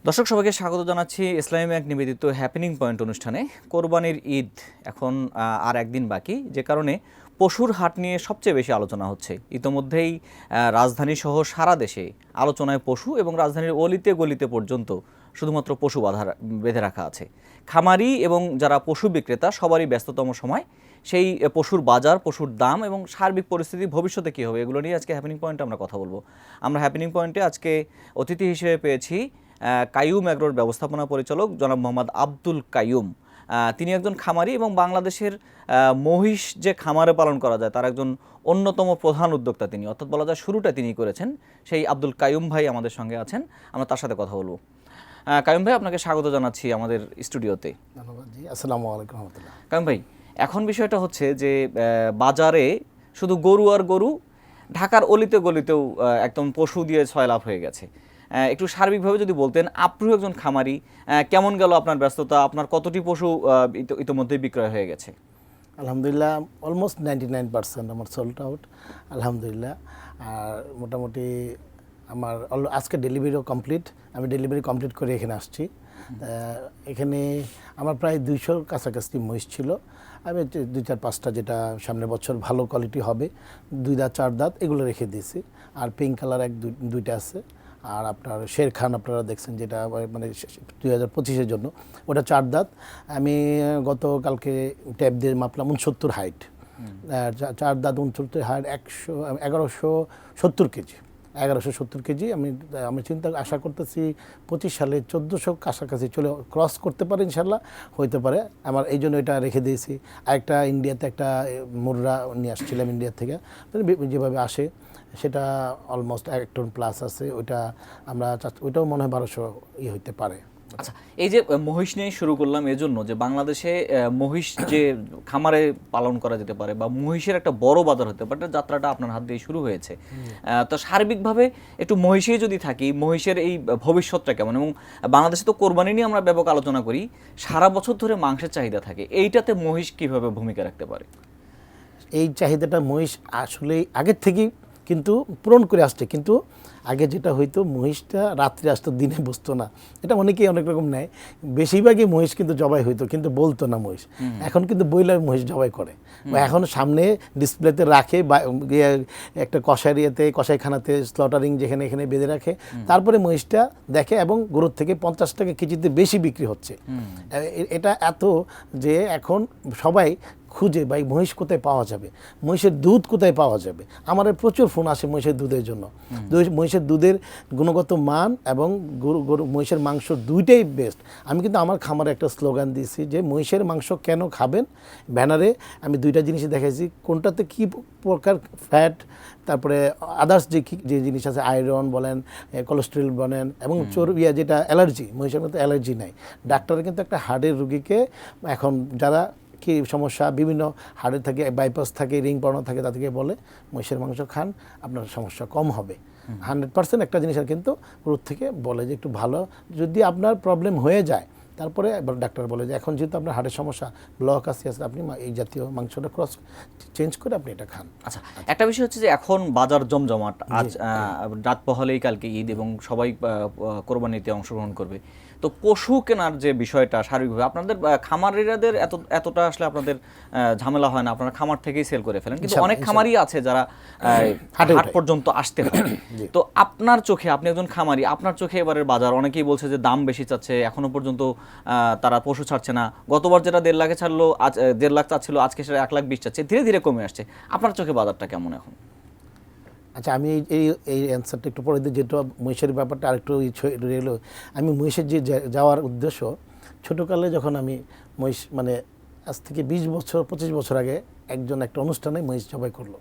দর্শক সবাইকে স্বাগত জানাচ্ছি ইসলামী ব্যাংক নিবেদিত হ্যাপেনিং পয়েন্ট অনুষ্ঠানে। কোরবানির ঈদ এখন আর একদিন বাকি, যে কারণে পশুর হাট নিয়ে সবচেয়ে বেশি আলোচনা হচ্ছে। ইতোমধ্যেই রাজধানী সহ সারা দেশে আলোচনায় পশু এবং রাজধানীর অলিতে গলিতে পর্যন্ত শুধুমাত্র পশু বেঁধে রাখা আছে। খামারি এবং যারা পশু বিক্রেতা সবারই ব্যস্ততম সময়। সেই পশুর বাজার, পশুর দাম এবং সার্বিক পরিস্থিতি ভবিষ্যতে কী হবে, এগুলো নিয়ে আজকে হ্যাপেনিং পয়েন্টে আমরা কথা বলবো। আমরা হ্যাপেনিং পয়েন্টে আজকে অতিথি হিসেবে পেয়েছি কাইয়ুম এগ্রোর ব্যবস্থাপনা পরিচালক জনাব মোহাম্মদ আব্দুল কাইয়ুম। তিনি একজন খামারি এবং বাংলাদেশের মহিষ যে খামারে পালন করা যায় তার একজন অন্যতম প্রধান উদ্যোক্তা তিনি, অর্থাৎ বলা যায় শুরুটা তিনি করেছেন। সেই আব্দুল কাইয়ুম ভাই আমাদের সঙ্গে আছেন, আমরা তার সাথে কথা বলবো। কাইয়ুম ভাই, আপনাকে স্বাগত জানাচ্ছি আমাদের স্টুডিওতে। ধন্যবাদ জি, আসসালামু আলাইকুম রহমতুল্লাহ। কাইয়ুম ভাই, এখন বিষয়টা হচ্ছে যে বাজারে শুধু গরু আর গরু, ঢাকার অলিতে গলিতেও একদম পশু দিয়ে ছয়লাভ হয়ে গেছে। একটু সার্বিকভাবে যদি বলতেন, আপনিও একজন খামারি, কেমন গেল আপনার ব্যস্ততা, আপনার কতটি পশু ইতোমধ্যেই বিক্রয় হয়ে গেছে? আলহামদুলিল্লাহ, অলমোস্ট 99% আমার সোল্ড আউট আলহামদুলিল্লাহ। আর মোটামুটি আমার আজকে ডেলিভারিও কমপ্লিট, আমি ডেলিভারি কমপ্লিট করে এখানে আসছি। এখানে আমার প্রায় 200 কাছাকাছি মহিষ ছিল। আমি 2-4-5টা যেটা সামনের বছর ভালো কোয়ালিটি হবে, 2 দাঁত 4 দাঁত এগুলো রেখে দিয়েছি। আর পিঙ্ক কালার দুইটা আছে। আর আপনার শের খান আপনারা দেখছেন, যেটা মানে 2025-এর জন্য, ওটা 4 দাঁত। আমি গতকালকে ট্যাপ দিয়ে মাপলাম 69 হাইট, 4 দাঁত 69 হাইট, 1170 কেজি, 1170 কেজি। আমি আশা করতেছি 25 সালে 1400 কাছাকাছি চলে ক্রস করতে পারে, ইনশাল্লাহ হইতে পারে। আমার এই জন্য এটা রেখে দিয়েছি। আরেকটা ইন্ডিয়াতে একটা মুর্রা নিয়ে আসছিলাম ইন্ডিয়া থেকে, যেভাবে আসে সেটা অলমোস্ট 1 টন প্লাস আছে। ওইটাও মনে হয় 1200 হইতে পারে। আচ্ছা, এই যে মহিষ নিয়ে শুরু করলাম এজন্য যে বাংলাদেশে মহিষ যে খামারে পালন করা যেতে পারে বা মহিষের একটা বড় বাজার হতে পারে, যাত্রাটা আপনার হাত দিয়ে শুরু হয়েছে। তো সার্বিকভাবে একটু মহিষেই যদি থাকি, মহিষের এই ভবিষ্যৎটা কেমন? এবং বাংলাদেশে তো কোরবানি নিয়ে আমরা ব্যাপক আলোচনা করি, সারা বছর ধরে মাংসের চাহিদা থাকে, এইটাতে মহিষ কিভাবে ভূমিকা রাখতে পারে? এই চাহিদাটা মহিষ আসলে আগের থেকেই কিন্তু পূরণ করে আসছে। কিন্তু আগে যেটা হইতো, মহিষটা রাত্রে আসতো, দিনে বসতো না। এটা অনেকেই অনেক রকম নেয়। বেশিরভাগই মহিষ কিন্তু জবাই হইতো, কিন্তু বলতো না মহিষ। এখন কিন্তু বইলার মহিষ জবাই করে, বা এখন সামনে ডিসপ্লেতে রাখে, বা একটা কষাইখানাতে স্লটারিং যেখানে এখানে বেঁধে রাখে, তারপরে মহিষটা দেখে এবং গরুর থেকে 50 টাকা কেজিতে বেশি বিক্রি হচ্ছে। এটা এত যে এখন সবাই খুঁজে ভাই মহিষ কোথায় পাওয়া যাবে, মহিষের দুধ কোথায় পাওয়া যাবে। আমার প্রচুর ফোন আসে মহিষের দুধের জন্য। মহিষের দুধের গুণগত মান এবং মহিষের মাংস দুইটাই বেস্ট। আমি কিন্তু আমার খামারে একটা স্লোগান দিয়েছি যে মহিষের মাংস কেন খাবেন, ব্যানারে আমি 2টা জিনিসই দেখাইছি, কোনটাতে কী প্রকার ফ্যাট, তারপরে আদার্স যে জিনিস আছে, আয়রন বলেন, কোলেস্টেরল বলেন, এবং চর্বিয়া যেটা অ্যালার্জি, মহিষের মধ্যে অ্যালার্জি নাই। ডাক্তার কিন্তু একটা হার্টের রুগীকে, এখন যারা কি সমস্যা, বিভিন্ন হাড়ে থাকে, বাইপাস থাকে, রিং পড়ানো থাকে, তাদেরকে বলে মহিষের মাংস খান, আপনার সমস্যা কম হবে। 100% একটা জিনিস। আর কিন্তু রোদ থেকে বলে যে একটু ভালো, যদি আপনার প্রবলেম হয়ে যায় তারপরে ডাক্তার বলে যে এখন যেহেতু আপনার হাড়ের সমস্যা, ব্লক আছে, আপনি এই জাতীয় মাংসটা চেঞ্জ করে আপনি এটা খান। আচ্ছা, একটা বিষয় হচ্ছে যে এখন বাজার জমজমাট, আজ রাত পহলেই কালকে ঈদ এবং সবাই কোরবানিতে অংশগ্রহণ করবে। তো পশু কেনার যে বিষয়টা সার্বিকভাবে আপনাদের খামারিরাদের এতটা আসলে আপনাদের ঝামেলা হয় না, আপনারা খামার থেকেই সেল করে ফেলেন, কিন্তু অনেক খামারি আছে যারা হাট পর্যন্ত আসতে হয়। তো আপনার চোখে, আপনি একজন খামারি, আপনার চোখে এবারের বাজার, অনেকেই বলছে যে দাম বেশি চাচ্ছে, এখনো পর্যন্ত তারা পশু ছাড়ছে না। গতবার যেটা 1.5 লাখে ছাড়লো, 1.5 লাখ চাচ্ছিল, আজকে সেটা 1,20,000 চাচ্ছে, ধীরে ধীরে কমে আসছে। আপনার চোখে বাজারটা কেমন এখন? আচ্ছা, আমি এই অ্যান্সারটা একটু পরে দিই, যেটা মহিষের ব্যাপারটা আরেকটু রইল। আমি মহিষের যে যাওয়ার উদ্দেশ্য, ছোটোকালে যখন আমি মহিষ, মানে আজ থেকে 20-25 বছর আগে একটা অনুষ্ঠানে মহিষ জবাই করলো।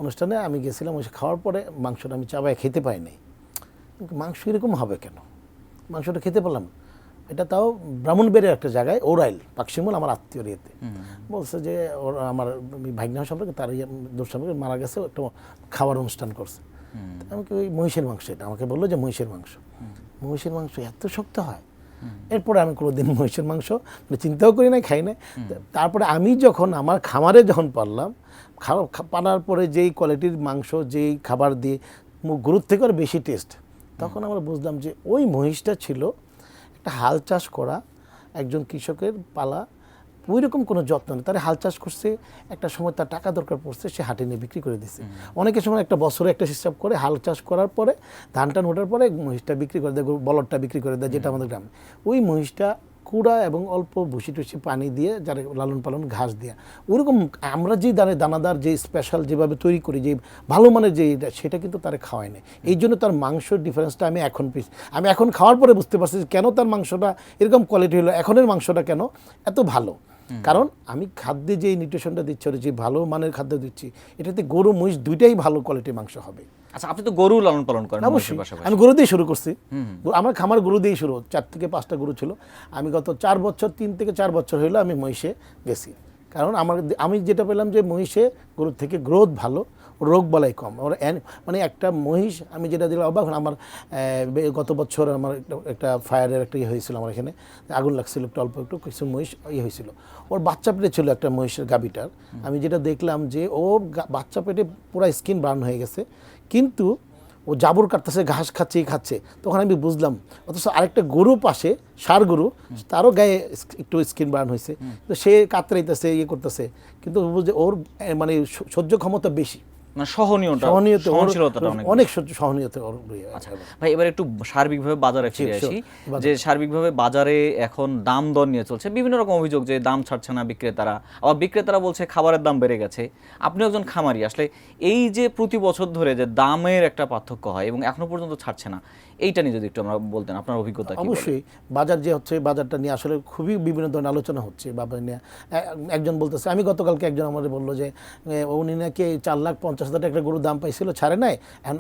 অনুষ্ঠানে আমি গেছিলাম, মহিষ খাওয়ার পরে মাংসটা আমি চাবাই খেতে পাইনি। মাংস এরকম হবে কেন, মাংসটা খেতে পারলাম। এটা তাও ব্রাহ্মণবাড়িয়ার একটা জায়গায়, ওরাইল পাকশিমুল, আমার আত্মীয় ইয়েতে বলছে যে আমার ভাগ্না সম্পর্কে, তার দোষ সম্পর্কে মারা গেছে, একটা খাবার অনুষ্ঠান করছে। আমাকে ওই মহিষের মাংস, এটা আমাকে বললো যে মহিষের মাংস এত শক্ত হয়। এরপরে আমি কোনোদিন মহিষের মাংস চিন্তাও করি না, খাই না। তারপরে আমি যখন আমার খামারে পারলাম, পানার পরে যেই কোয়ালিটির মাংস, যেই খাবার দিয়ে গরুর থেকে আর বেশি টেস্ট, তখন আমরা বুঝলাম যে ওই মহিষটা ছিল একটা হাল চাষ করা একজন কৃষকের পালা ওই রকম কোনো যত্ন নেই। তারা হাল চাষ করছে, একটা সময় তার টাকা দরকার পড়ছে, সে হাটে নিয়ে বিক্রি করে দিচ্ছে। অনেকের সময় একটা বছরে একটা হিসাব করে হাল চাষ করার পরে ধান টান ওঠার পরে মহিষটা বিক্রি করে দেয়, বলদটা বিক্রি করে দেয়, যেটা আমাদের গ্রামে। ওই মহিষটা কুড়া এবং অল্প ভুসি টুসি পানি দিয়ে যারা লালন পালন ঘাস দেওয়া, ওরকম আমরা যে দানাদার যে স্পেশাল যেভাবে তৈরি করি, যে ভালো মানের যে সেটা কিন্তু তারা খাওয়ায় না। এই জন্য তার মাংসের ডিফারেন্সটা আমি এখন খাওয়ার পরে বুঝতে পারছি যে কেন তার মাংসটা এরকম কোয়ালিটি হলো, এখনের মাংসটা কেন এত ভালো। কারণ আমি খাদ্যে যে নিউট্রিশনটা দিচ্ছি, যে ভালো মানের খাদ্য দিচ্ছি, এটাতে গরু মহিষ দুইটাই ভালো কোয়ালিটির মাংস হবে। আচ্ছা, আপনি তো গরু লালন পালন করেন? অবশ্যই, আমি গরু দিয়ে শুরু করছি। আমার খামার গরু দিয়েই শুরু, 4 থেকে 5টা গরু ছিল। আমি গত 3 থেকে 4 বছর হইলো আমি মহিষে গেছি। কারণ আমি যেটা পেলাম যে মহিষে গরুর থেকে গ্রোথ ভালো, রোগ বালাই কম। মানে একটা মহিষ আমি যেটা দিলাম অবাক, আমার গত বছর আমার একটা ফায়ারের একটা হয়েছিল, আমার এখানে আগুন লাগছিল একটু, অল্প একটু কিছু মহিষ হয়েছিল। ওর বাচ্চা পেটে ছিল একটা মহিষের গাভীটার। আমি যেটা দেখলাম যে ওর বাচ্চা পেটে পুরো স্কিন বার্ন হয়ে গেছে, কিন্তু ও জাবর কাটতেছে, ঘাস খাচ্ছে। তখন আমি বুঝলাম, অথচ আরেকটা গরু পাশে, ষাঁড় গরু, তারও গায়ে একটু স্কিন বার্ন হয়েছে, তো সে কাতরাইতেছে, করতেছে, কিন্তু বুঝছে ওর মানে সহ্য ক্ষমতা বেশি, অনেক সহনীয়তা। আচ্ছা ভাই, এবার একটু সার্বিকভাবে বাজারে ফিরে আসি। যে সার্বিকভাবে বাজারে এখন দাম দর নিয়ে চলছে, বিভিন্ন রকম অভিযোগ যে দাম ছাড়ছে না বিক্রেতারা, আবার বিক্রেতারা বলছে খাবারের দাম বেড়ে গেছে। আপনি একজন খামারি, আসলে এই যে প্রতি বছর ধরে যে দামের একটা পার্থক্য হয় এবং এখনো পর্যন্ত ছাড়ছে না, এইটা নিয়ে যদি একটু আমরা বলতেন, আপনার অভিজ্ঞতা কি? অবশ্যই বাজার যে হচ্ছে, বাজারটা নিয়ে আসলে খুবই বিভিন্ন ধরনের আলোচনা হচ্ছে। বাজার নিয়ে একজন বলতেছে, আমি গতকালকে একজন আমাদের বললো যে উনি নাকি 4,50,000 একটা গরুর দাম পাইছিল, ছাড়ে নাই, এখন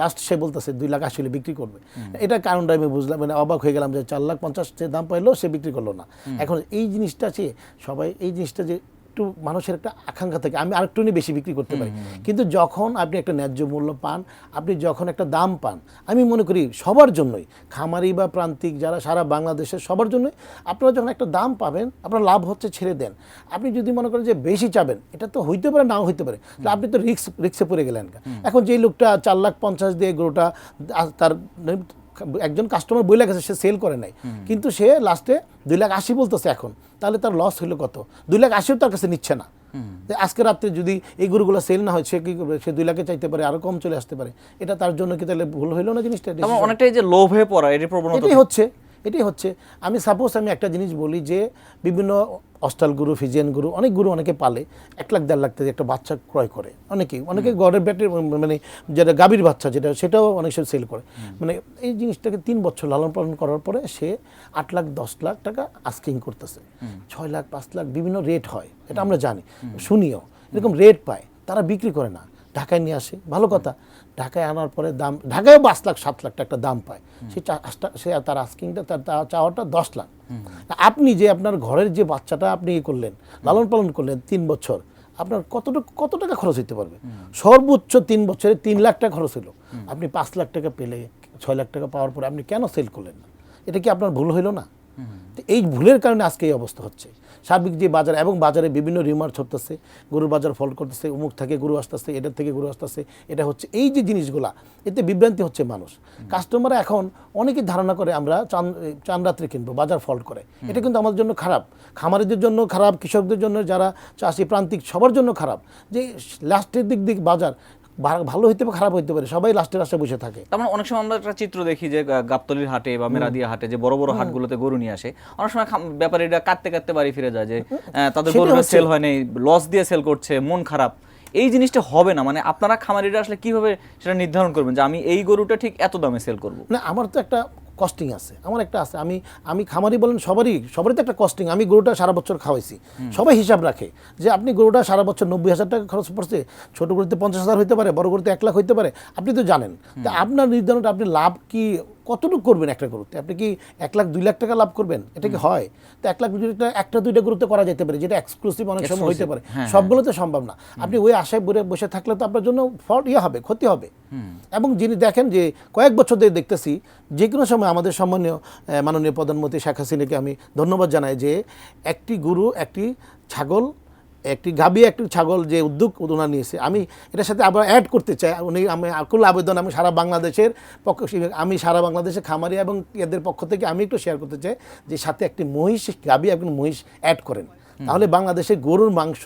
লাস্ট সে বলতেছে 2,80,000 বিক্রি করবে। এটা কারণটা আমি বুঝলাম, মানে অবাক হয়ে গেলাম যে 4,50,000 যে দাম পাইলো সে বিক্রি করলো না। এখন এই জিনিসটা আছে, সবাই এই জিনিসটা যে একটু মানুষের একটা আকাঙ্ক্ষা থাকে আমি আরেকটু বেশি বিক্রি করতে পারি, কিন্তু যখন আপনি একটা ন্যায্য মূল্য পান, আপনি যখন একটা দাম পান, আমি মনে করি সবার জন্যই, খামারি বা প্রান্তিক যারা সারা বাংলাদেশের সবার জন্যই, আপনারা যখন একটা দাম পাবেন, আপনার লাভ হচ্ছে, ছেড়ে দেন। আপনি যদি মনে করেন যে বেশি চাবেন, এটা তো হইতে পারে, নাও হইতে পারে, আপনি তো রিক্সে পড়ে গেলেন। এখন যেই লোকটা 4,50,000 দিয়ে গরুটা, তার একজন কাস্টমার বইলে গেছে, সে সেল করে নাই, কিন্তু সে লাস্টে 2,80,000 বলতেছে এখন, তাহলে তার লস হলো কত? 2,80,000 তার কাছে নিচ্ছে না। আজকে রাত্রে যদি এই গরুগুলো সেল না হয়, সে কি করবে? সে 2 লাখে চাইতে পারে, আরো কম চলে আসতে পারে। এটা তার জন্য কি তাহলে ভুল হইলো না জিনিসটা? অনেকটাই যে লোভে পড়া, এটাই প্রবণতা এটাই হচ্ছে। আমি সাপোজ আমি একটা জিনিস বলি যে বিভিন্ন অস্টাল গরু, ফিজিয়ান গরু, অনেক গরু অনেকে পালে 1 লাখ 1.5 লাখ টাকা একটা বাচ্চা ক্রয় করে, অনেকে গড়ের ব্যাটের মানে যেটা গাভীর বাচ্চা, সেটাও অনেক সময় সেল করে। মানে এই জিনিসটাকে 3 বছর লালন পালন করার পরে সে 8 লাখ 10 লাখ টাকা আস্কিং করতেছে, 6 লাখ 5 লাখ বিভিন্ন রেট হয়, এটা আমরা জানি, শুনিও এরকম রেট পায়, তারা বিক্রি করে না, ঢাকায় নিয়ে আসে, ভালো কথা। ঢাকায় আনার পরে দাম, ঢাকায়ও 5 লাখ 7 লাখ টাকা দাম পায়, সে তার আস্কিংটা, তার চাওয়াটা 10 লাখ। আপনি যে আপনার ঘরের যে বাচ্চাটা আপনি করলেন, লালন পালন করলেন 3 বছর, আপনার কত টাকা খরচ হতে পারবে? সর্বোচ্চ 3 বছরে 3 লাখ টাকা খরচ হলো, আপনি 5 লাখ টাকা পেলে, 6 লাখ টাকা পাওয়ার পরে আপনি কেন সেল করলেন না? এটা কি আপনার ভুল হইল না? এই ভুলের কারণে আজকে এই অবস্থা হচ্ছে। সার্বিক যে বাজার, এবং বাজারে বিভিন্ন রিমার ছড়তেছে, গরুর বাজার ফল্ট করতেছে, অমুক থেকে গরু আসতেছে, এটার থেকে গরু আসতেছে, এটা হচ্ছে এই যে জিনিসগুলা, এতে বিভ্রান্তি হচ্ছে মানুষ। কাস্টমাররা এখন অনেকে ধারণা করে আমরা চান রাত্রে কিনবো, বাজার ফল্ট করে। এটা কিন্তু আমাদের জন্য খারাপ, খামারিদের জন্য খারাপ, কৃষকদের জন্য, যারা চাষি প্রান্তিক সবার জন্য খারাপ, যে লাস্টের দিক বাজার ভালো হইতে পারে, খারাপ হইতে পারে, সবাই লাস্টের রাস্তায় বসে থাকে। তার মানে অনেক সময় আমরা একটা চিত্র দেখি যে গাবতলীর হাটে বা মেরাদিয়া হাটে, যে বড় বড় হাটগুলোতে গরু নিয়ে আসে, অনেক সময় ব্যাপারীরা কাটতে বাড়ি ফিরে যায় যে তাদের গরুটা সেল হয় নাই, লস দিয়ে সেল করছে, মন খারাপ। এই জিনিসটা হবে না, মানে আপনারা খামারিরা আসলে কিভাবে সেটা নির্ধারণ করবেন যে আমি এই গরুটা ঠিক এত দামে সেল করব? না, আমার তো একটা কস্টিং আছে, আমার একটা আছে, আমি খামারি বলেন, সবারই তো একটা কস্টিং। আমি গরুটা সারা বছর খাওয়াইছি, সবাই হিসাব রাখে যে আপনি গরুটা সারা বছর 90,000 টাকা খরচ পড়ছে, ছোট গরুতে 50,000 হইতে পারে, বড় গরুতে 1 লাখ হইতে পারে, আপনি তো জানেন। তা আপনার নির্ধারণটা, আপনি লাভ কি কতটুকু করবেন একটা গরুতে? আপনি কি 1 লাখ 2 লাখ টাকা লাভ করবেন? এটা কি হয়? তো 1 লাখ 2 লাখ টাকা একটা 2টা গরুতে করা যেতে পারে, যেটা এক্সক্লুসিভ অনেক সময় হইতে পারে, সবগুলোতে সম্ভব না। আপনি ওই আশায় বসে থাকলে তো আপনার জন্য হবে, ক্ষতি হবে। এবং যিনি দেখেন যে কয়েক বছর ধরে দেখতেছি, যে কোনো সময় আমাদের সম্মানীয় মাননীয় প্রধানমন্ত্রী শেখ হাসিনাকে আমি ধন্যবাদ জানাই যে একটি গরু, একটি ছাগল একটি গাভী একটি ছাগল যে উদ্যোগ ওনারা নিয়েছে, আমি এটার সাথে আবার অ্যাড করতে চাই। আমি আকুল আবেদন আমি সারা বাংলাদেশের আমি সারা বাংলাদেশের খামারি এবং এদের পক্ষ থেকে আমি একটু শেয়ার করতে চাই যে সাথে একটি মহিষ গাভী এবং মহিষ অ্যাড করেন, তাহলে বাংলাদেশে গরুর মাংস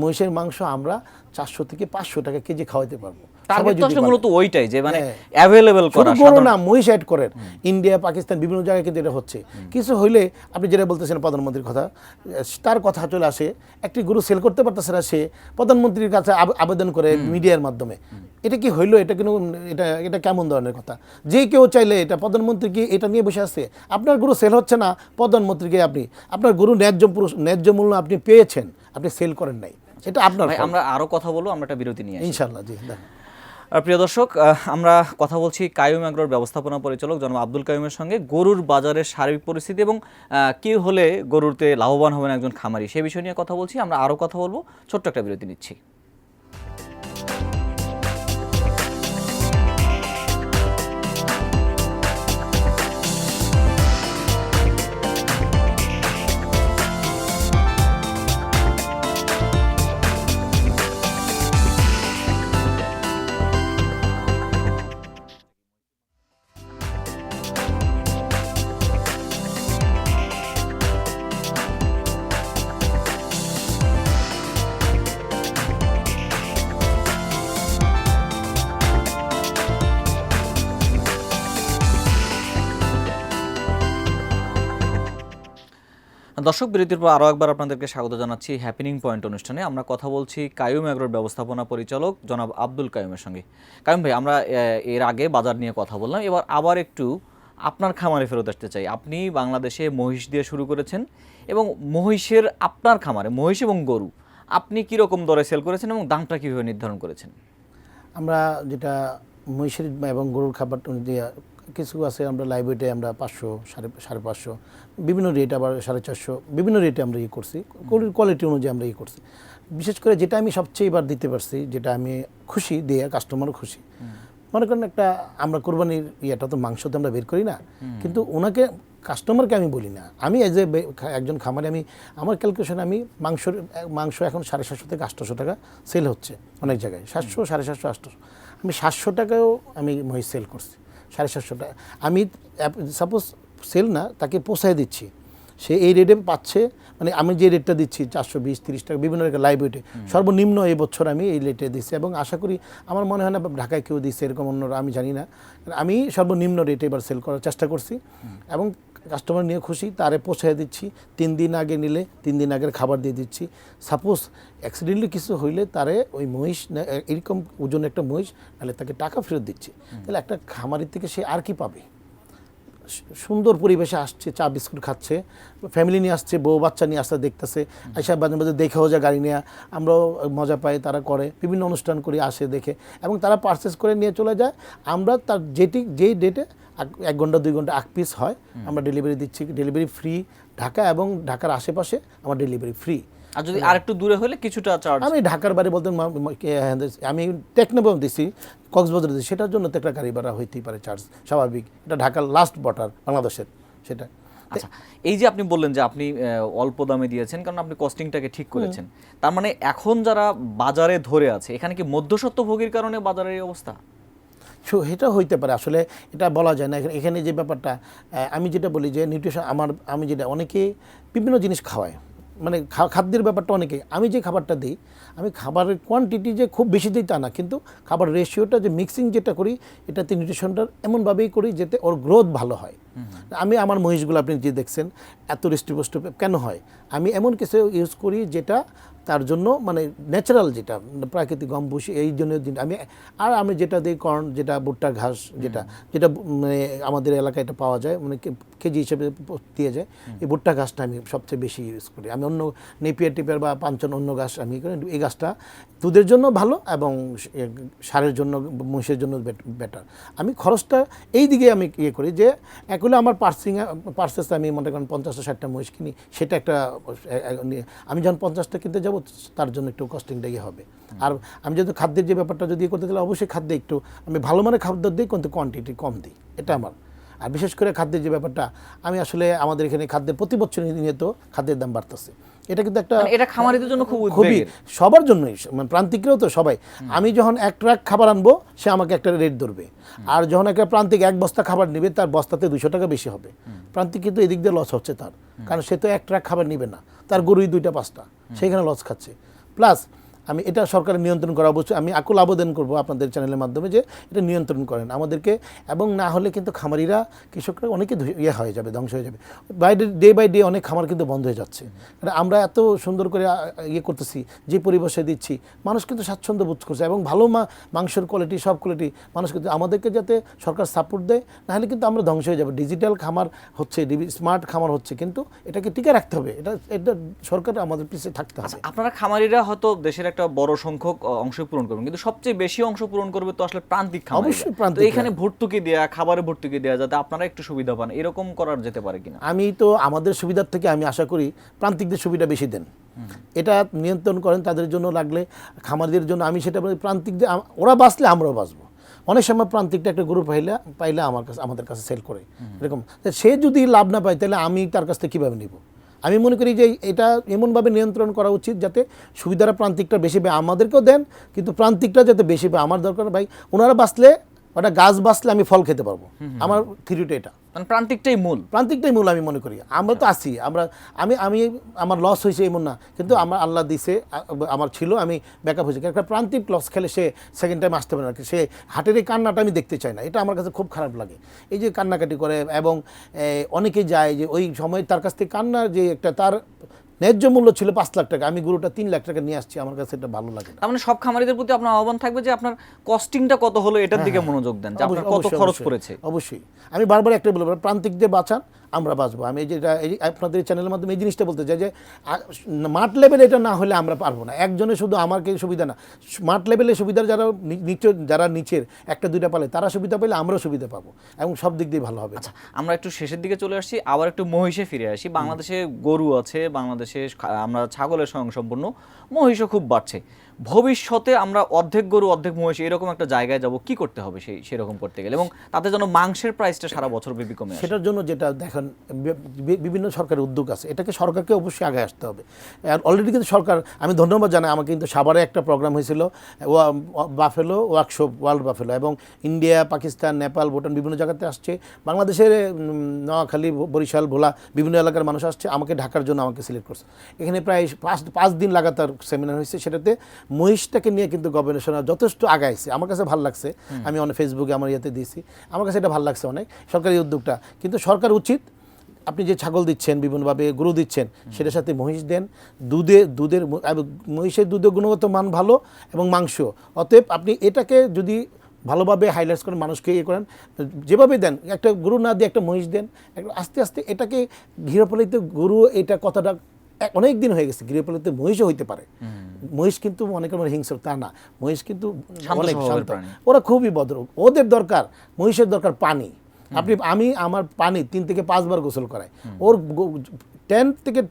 মহিষের মাংস আমরা 400 থেকে 500 টাকা কেজি খাওয়াতে পারবো। টার্গেট তো আসলে মূলত ওইটাই যে মানে অ্যাভেলেবল করা, গরু না মহিষ অ্যাড করেন। ইন্ডিয়া পাকিস্তান বিভিন্ন জায়গায় কিন্তু এটা হচ্ছে। কিছু হইলে আপনি যেটা বলতেছেন প্রধানমন্ত্রীর কথা, তার কথা চলে আসে, একটি গরু সেল করতে পারতেছে না, সে প্রধানমন্ত্রীর কাছে আবেদন করে মিডিয়ার মাধ্যমে। এটা কি হইলো? এটা কিন্তু এটা কেমন ধরনের কথা? যে কেউ চাইলে এটা প্রধানমন্ত্রী কি এটা নিয়ে বসে আছে? আপনার গরু সেল হচ্ছে না, প্রধানমন্ত্রীকে আপনি আপনার গরু ন্যায্য মূল্য আপনি পেয়েছেন, আপনি সেল করেন নাই, এটা আপনার। আমরা আরো কথা বলবো, আমরা একটা বিরতি নিয়ে আসি ইনশাআল্লাহ। জি আর প্রিয় দর্শক, আমরা কথা বলছি কাইয়ুম এগ্রোর ব্যবস্থাপনা পরিচালক জনাব আব্দুল কাইয়ুমের সঙ্গে গরুর বাজারের সার্বিক পরিস্থিতি এবং কি হলে গরুতে লাভবান হবেন একজন খামারি, সেই বিষয় নিয়ে কথা বলছি। আমরা আরও কথা বলবো, ছোট্ট একটা বিরতি নিচ্ছি। দর্শক, বিরতির পর আরও একবার আপনাদেরকে স্বাগত জানাচ্ছি হ্যাপেনিং পয়েন্ট অনুষ্ঠানে। আমরা কথা বলছি কাইয়ুম এগ্রোর ব্যবস্থাপনা পরিচালক জনাব আব্দুল কাইয়ুমের সঙ্গে। কাইয়ুম ভাই, আমরা এর আগে বাজার নিয়ে কথা বললাম, এবার আবার একটু আপনার খামারে ফেরত আসতে চাই। আপনি বাংলাদেশে মহিষ দিয়ে শুরু করেছেন এবং মহিষের আপনার খামারে মহিষ এবং গরু আপনি কীরকম দরে সেল করেছেন এবং দামটা কীভাবে নির্ধারণ করেছেন? আমরা যেটা মহিষের এবং গরুর খাবার দিয়ে কিছু আছে, আমরা লাইভ ওয়েটে আমরা 500, 550, বিভিন্ন রেট, আবার 450, বিভিন্ন রেটে আমরা করছি, কোয়ালিটি অনুযায়ী আমরা করছি। বিশেষ করে যেটা আমি সবচেয়ে এবার দিতে পারছি, যেটা আমি খুশি দিয়ে কাস্টমারও খুশি, মনে করেন একটা আমরা কোরবানির ইয়েটা তো মাংস তো আমরা বের করি না, কিন্তু ওনাকে কাস্টমারকে আমি বলি না, আমি এজ এ একজন খামারে আমি আমার ক্যালকুলেশনে আমি মাংস এখন 750 থেকে 800 টাকা সেল হচ্ছে অনেক জায়গায়, 700, 750, 800। আমি 700 টাকায়ও আমি মহিষ সেল করছি, 750 টাকা। আমি সাপোজ সেল না, তাকে পোষায় দিচ্ছি, সে এই রেটে পাচ্ছে, মানে আমি যে রেটটা দিচ্ছি 420, 30 টাকা বিভিন্ন রেটে লাইভ ওয়েটে সর্বনিম্ন এই বছর আমি এই রেটে দিচ্ছি, এবং আশা করি আমার মনে হয় না ঢাকায় কেউ দিচ্ছে এরকম, অন্যরা আমি জানি না, আমি সর্বনিম্ন রেটে এবার সেল করার চেষ্টা করছি এবং কাস্টমার নিয়ে খুশি, তারে পৌঁছায় দিচ্ছি। 3 দিন আগে নিলে 3 দিন আগের খাবার দিয়ে দিচ্ছি। সাপোজ অ্যাক্সিডেন্টলি কিছু হইলে তারে ওই মহিষ এরকম ওজন একটা মহিষ নাহলে তাকে টাকা ফেরত দিচ্ছি। তাহলে একটা খামারের থেকে সে আর কি পাবে? সুন্দর পরিবেশে আসছে, চা বিস্কুট খাচ্ছে, ফ্যামিলি নিয়ে আসছে, বউ বাচ্চা নিয়ে আসতে দেখতেছে, আইসা বাজে বাজে দেখেও যায় গাড়ি নিয়ে, আমরাও মজা পাই, তারা করে বিভিন্ন অনুষ্ঠান করি, আসে দেখে এবং তারা পারচেস করে নিয়ে চলে যায়। আমরা তার যেই ডেটে 1 ঘন্টা 2 ঘন্টা আগ পিস হয় আমরা ডেলিভারি দিচ্ছি, ডেলিভারি ফ্রি, ঢাকা এবং ঢাকার আশেপাশে আমার ডেলিভারি ফ্রি। আর যদি আরেকটু দূরে হলে কিছুটা চার্জ? আমি ঢাকার বাড়ি বলতে আমি টেকনোবম দিছি, কক্সবাজার দিচ্ছি, সেটার জন্য তো একটা গাড়ি ভাড়া হইতেই পারে চার্জ, স্বাভাবিক। এটা ঢাকার লাস্ট বর্ডার বাংলাদেশের, সেটা। আচ্ছা, এই যে আপনি বললেন যে আপনি অল্প দামে দিয়েছেন কারণ আপনি কস্টিংটাকে ঠিক করেছেন, তার মানে এখন যারা বাজারে ধরে আছে এখানে কি মধ্যস্বত্বভোগীর কারণে বাজারের এই অবস্থা? এটা হইতে পারে, আসলে এটা বলা যায় না। এখানে যে ব্যাপারটা আমি যেটা বলি যে নিউট্রিশন আমি যেটা অনেকে বিভিন্ন জিনিস খাওয়ায়, মানে খাদ্যের ব্যাপারটা অনেকে, আমি যে খাবারটা দিই, আমি খাবারের কোয়ান্টিটি যে খুব বেশি দিই তা না, কিন্তু খাবার রেশিওটা যে মিক্সিং যেটা করি এটাতে নিউট্রিশনটা এমনভাবেই করি যাতে ওর গ্রোথ ভালো হয়। আমি আমার মহিষগুলো আপনি যে দেখছেন এত হৃষ্টপুষ্ট কেন হয়, আমি এমন কিছু ইউজ করি যেটা তার জন্য মানে ন্যাচারাল, যেটা প্রাকৃতিক গম ভুসি, এই জন্য আমি যেটা দিই কর্ন, যেটা ভুট্টা ঘাস, যেটা মানে আমাদের এলাকায় এটা পাওয়া যায়, মানে কেজি হিসেবে দিয়ে যায়, এই ভুট্টা ঘাসটা আমি সবচেয়ে বেশি ইউজ করি। আমি অন্য নেপিয়ার টিপিয়ার বা পাঞ্চন অন্য ঘাস আমি করি, এই ঘাসটা দুধের জন্য ভালো এবং সারের জন্য মহিষের জন্য বেটার। আমি খরচটা এই দিকে আমি করি যে হলে আমার পার্সেস আমি মনে করেন 50টা 60টা মহিষ কিনি, সেটা একটা আমি যখন 50টা কিনতে যাবো তার জন্য একটু কস্টিংটা হবে। আর আমি যদি খাদ্যের যে ব্যাপারটা যদি করতে গেলে অবশ্যই খাদ্যে একটু আমি ভালো মানের খাদ্য দিই, কিন্তু কোয়ান্টিটি কম দিই, এটা আমার। আর বিশেষ করে খাদ্যের যে ব্যাপারটা, আমি আসলে আমাদের এখানে খাদ্যের প্রতি বছর নিয়মিত খাদ্যের দাম বাড়তেছে। এটা কিন্তু একটা এটা খামারিদের জন্য খুব খুবই উদ্বেগের। সবার জন্যই, মানে প্রান্তিকরাও তো সবাই। আমি যখন এক ট্রাক খাবার আনবো সে আমাকে একটা রেট ধরবে, আর যখন একটা প্রান্তিক এক বস্তা খাবার নেবে তার বস্তাতে 200 টাকা বেশি হবে। প্রান্তিক কিন্তু এদিক দিয়ে লস হচ্ছে তার, কারণ সে তো এক ট্রাক খাবার নেবে না, তার গরুই 2টা 5টা, সেইখানে লস খাচ্ছে। প্লাস আমি এটা সরকারের নিয়ন্ত্রণ করা অবশ্যই, আমি আকুল আবেদন করব আপনাদের চ্যানেলের মাধ্যমে যে এটা নিয়ন্ত্রণ করেন আমাদেরকে, এবং না হলে কিন্তু খামারিরা কৃষকরা অনেকে হয়ে যাবে, ধ্বংস হয়ে যাবে। ডে বাই ডে অনেক খামার কিন্তু বন্ধ হয়ে যাচ্ছে। এটা আমরা এত সুন্দর করে করতেছি, যে পরিবেশে দিচ্ছি, মানুষ কিন্তু স্বাচ্ছন্দ্য বোধ করছে, এবং ভালো মাংসের কোয়ালিটি, সব কোয়ালিটি মানুষ কিন্তু, আমাদেরকে যাতে সরকার সাপোর্ট দেয়, নাহলে কিন্তু আমরা ধ্বংস হয়ে যাবো। ডিজিটাল খামার হচ্ছে, স্মার্ট খামার হচ্ছে, কিন্তু এটাকে টিকে রাখতে হবে, এটা সরকার আমাদের পিছিয়ে থাকতে হবে। আপনারা খামারিরা হয়তো দেশের একটা বড় সংখ্যক অংশ পূরণ করবেন, কিন্তু সবচেয়ে বেশি অংশ পূরণ করবে তো আসলে প্রান্তিক খামারিরা। অবশ্যই প্রান্তিক। তো এখানে ভর্তুকি দেয়া, খাবারে ভর্তুকি দেয়া, যাতে আপনারা একটু সুবিধা পান, এরকম করার যেতে পারে কিনা? আমি তো আমাদের সুবিধার থেকে আমি আশা করি প্রান্তিকদের সুবিধা বেশি দেন, এটা নিয়ন্ত্রণ করেন তাদের জন্য, লাগলে খামারিদের জন্য। আমি সেটা বলি, প্রান্তিকদের ওরা বাঁচলে আমরাও বাঁচবো। অনেক সময় প্রান্তিকটা একটা গরু পাইলে আমাদের কাছে সেল করে, এরকম। সে যদি লাভ না পায় তাহলে আমি তার কাছ থেকে কীভাবে নিব? আমি মনে করি যে এটা এমনভাবে নিয়ন্ত্রণ করা উচিত যাতে সুবিধাটা প্রান্তিকটা বেশি পায়, আমাদেরকেও দেন, কিন্তু প্রান্তিকটা যাতে বেশি পায়। আমার দরকার ভাই, ওনারা বাঁচলে, ওটা গাছ বাঁচলে আমি ফল খেতে পারবো। আমার থিওরিটা এটা, মানে প্রান্তিকটাই মূল আমি মনে করি। আমরা তো আছি, আমি আমার লস হয়েছে এমন না, কিন্তু আমার আল্লাহ দিছে, আমার ছিল, আমি ব্যাকআপ হয়েছে। একটা প্রান্তিক লস খেলে সে সেকেন্ড টাইম আসতে পারে না, সে হাটের এই কান্নাটা আমি দেখতে চাই না, এটা আমার কাছে খুব খারাপ লাগে। এই যে কান্নাকাটি করে, এবং অনেকে যায় যে ওই সময় তার কাছ থেকে কান্নার যে একটা, তার ন্যায্য মূল্য ছিল 5 লাখ টাকা, আমি গরুটা 3 লাখ টাকা নিয়ে আসছি, আমার কাছে এটা ভালো লাগে না। তার মানে সব খামারিদের প্রতি আপনার আহ্বান থাকবে যে আপনার কস্টিংটা কত হলো এটার দিকে মনোযোগ দেন, যে আপনার কত খরচ পড়েছে। অবশ্যই আমি বারবার একটা বলবো, প্রান্তিকদের বাঁচান, আমরা বাঁচবো। আমি যেটা আপনাদের চ্যানেলের মাধ্যমে এই জিনিসটা বলতে চাই যে মাঠ লেভেলে এটা না হলে আমরা পারবো না। একজনের শুধু আমাকে সুবিধা না, মাঠ লেভেলে সুবিধার যারা নিচের 1-2টা পালে, তারা সুবিধা পেলে আমরাও সুবিধা পাবো, এবং সব দিক দিয়ে ভালো হবে। আচ্ছা, আমরা একটু শেষের দিকে চলে আসছি, আবার একটু মহিষে ফিরে আসি। বাংলাদেশে গরু আছে, বাংলাদেশে আমরা ছাগলের স্বয়ংসম্পূর্ণ, মহিষও খুব বাড়ছে। ভবিষ্যতে আমরা অর্ধেক গরু অর্ধেক মহিষ এরকম একটা জায়গায় যাব, কি করতে হবে সেরকম করতে গেলে, এবং তাতে যেন মাংসের প্রাইসটা সারা বছর ব্যাপী কমে আসে? সেটার জন্য যেটা দেখেন, বিভিন্ন সরকারের উদ্যোগ আছে, এটাকে সরকারকে অবশ্যই আগে আসতে হবে। আর অলরেডি কিন্তু সরকার, আমি ধন্যবাদ জানাই, আমাকে কিন্তু সাভারে একটা প্রোগ্রাম হয়েছিল, বাফেলো ওয়ার্কশপ, ওয়ার্ল্ড বাফেলো, এবং ইন্ডিয়া, পাকিস্তান, নেপাল, ভুটান বিভিন্ন জায়গাতে আসছে। বাংলাদেশের নোয়াখালী, বরিশাল, ভোলা বিভিন্ন এলাকার মানুষ আসছে, আমাকে ঢাকার জন্য আমাকে সিলেক্ট করছে। এখানে প্রায় 5 দিন লাগাতার সেমিনার হয়েছে, সেটাতে মহিষটাকে নিয়ে কিন্তু গবেষণা যথেষ্ট আগাইছে। আমার কাছে ভালো লাগছে, আমি অনেক ফেসবুকে আমার ইয়েতে দিয়েছি, আমার কাছে এটা ভালো লাগছে অনেক, সরকারি উদ্যোগটা। কিন্তু সরকার উচিত, আপনি যে ছাগল দিচ্ছেন, বিভিন্নভাবে গরু দিচ্ছেন, সেটার সাথে মহিষ দেন, দুধের মহিষের দুধের গুণগত মান ভালো, এবং মাংস। অতএব আপনি এটাকে যদি ভালোভাবে হাইলাইটস করেন, মানুষকে করেন, যেভাবে দেন, একটা গরু না দিয়ে একটা মহিষ দেন, আস্তে আস্তে এটাকে গৃহপালিত গরু, এটা কথাটা অনেক দিন হয়ে গেছে, গৃহপালিত মহিষও হইতে পারে। মহিষ কিন্তু অনেকের মনে হিংস্র, তা না, মহিষ কিন্তু অনেক শান্ত, ওরা খুবই ভদ্র। ওদের দরকার, মহিষের দরকার পানি। আমার পানি 3 থেকে 5 বার গোসল করায়, ওর 10 থেকে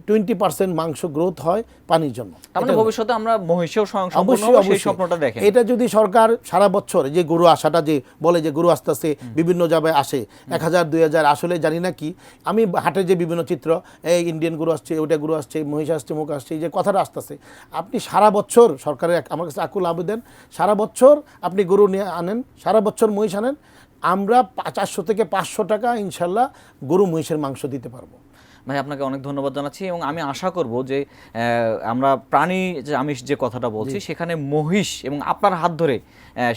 20% মাংস গ্রোথ হয় পানির জন্য। তাহলে ভবিষ্যতে আমরা মহিষেও স্বয়ংসম্পূর্ণ সেই স্বপ্নটা দেখেন। এটা যদি সরকার সারা বছর, যে গরু আসাটা, যে বলে যে গরু আস্তে আস্তে বিভিন্ন জায়গায় আসে 1000-2000, আসলে জানি না কি, আমি হাটে যে বিভিন্ন চিত্র, এই ইন্ডিয়ান গরু আসছে, ওইটা গরু আসছে, মহিষ আসছে, মুখ আসছে, এই যে কথাটা আসতেছে, আপনি সারা বছর, সরকারের আমার কাছে আকুল আবেদন, সারা বছর আপনি গরু নিয়ে আনেন, সারা বছর মহিষ আনেন, আমরা 400 থেকে 500 টাকা ইনশাল্লাহ গরু মহিষের মাংস দিতে পারবো। ভাই, আপনাকে অনেক ধন্যবাদ জানাচ্ছি, এবং আমি আশা করব যে আমরা প্রাণী আমিষ যে কথাটা বলছি, সেখানে মহিষ এবং আপনার হাত ধরে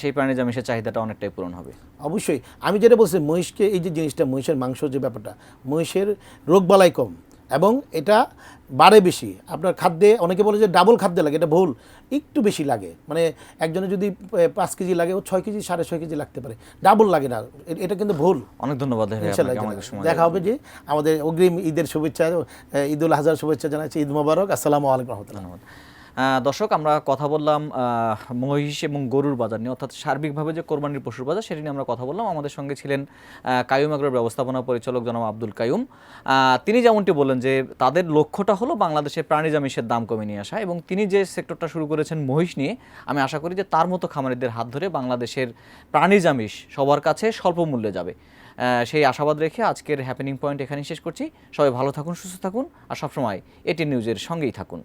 সেই প্রাণী আমিষের চাহিদাটা অনেকটাই পূরণ হবে। অবশ্যই আমি যেটা বলছি, মহিষকে, এই যে জিনিসটা, মহিষের মাংস যে ব্যাপারটা, মহিষের রোগবালাই কম, এবং এটা বাড়ে বেশি। আপনার খাদ্যে অনেকে বলে যে ডাবল খাদ্যে লাগে, এটা ভুল, একটু বেশি লাগে। মানে একজনে যদি 5 কেজি লাগে, ও 6 কেজি 6.5 কেজি লাগতে পারে, ডাবল লাগে না, এটা কিন্তু ভুল। অনেক ধন্যবাদ। দেখা হবে যে আমাদের অগ্রিম ঈদের শুভেচ্ছা, ঈদুল আজহার শুভেচ্ছা জানাচ্ছি, ঈদ মোবারক, আসসালামু আলাইকুম রহমতুল্লাহ। দর্শক, আমরা কথা বললাম মহিষ এবং গরুর বাজার নিয়ে, অর্থাৎ সার্বিকভাবে যে কোরবানির পশুর বাজার সেটি নিয়ে আমরা কথা বললাম। আমাদের সঙ্গে ছিলেন কায়ুম এগ্রোর ব্যবস্থাপনা পরিচালক জনাব আব্দুল কায়ুম। তিনি যেমনটি বললেন যে তাদের লক্ষ্যটা হলো বাংলাদেশে প্রাণীজ আমিষের দাম কমে নিয়ে আসা, এবং তিনি যে সেক্টরটা শুরু করেছেন মহিষ নিয়ে, আমি আশা করি যে তার মতো খামারিদের হাত ধরে বাংলাদেশের প্রাণীজ আমিষ সবার কাছে স্বল্প মূল্যে যাবে। সেই আশাবাদ রেখে আজকের হ্যাপেনিং পয়েন্ট এখানেই শেষ করছি। সবাই ভালো থাকুন, সুস্থ থাকুন, আর সবসময় এটি নিউজের সঙ্গেই থাকুন।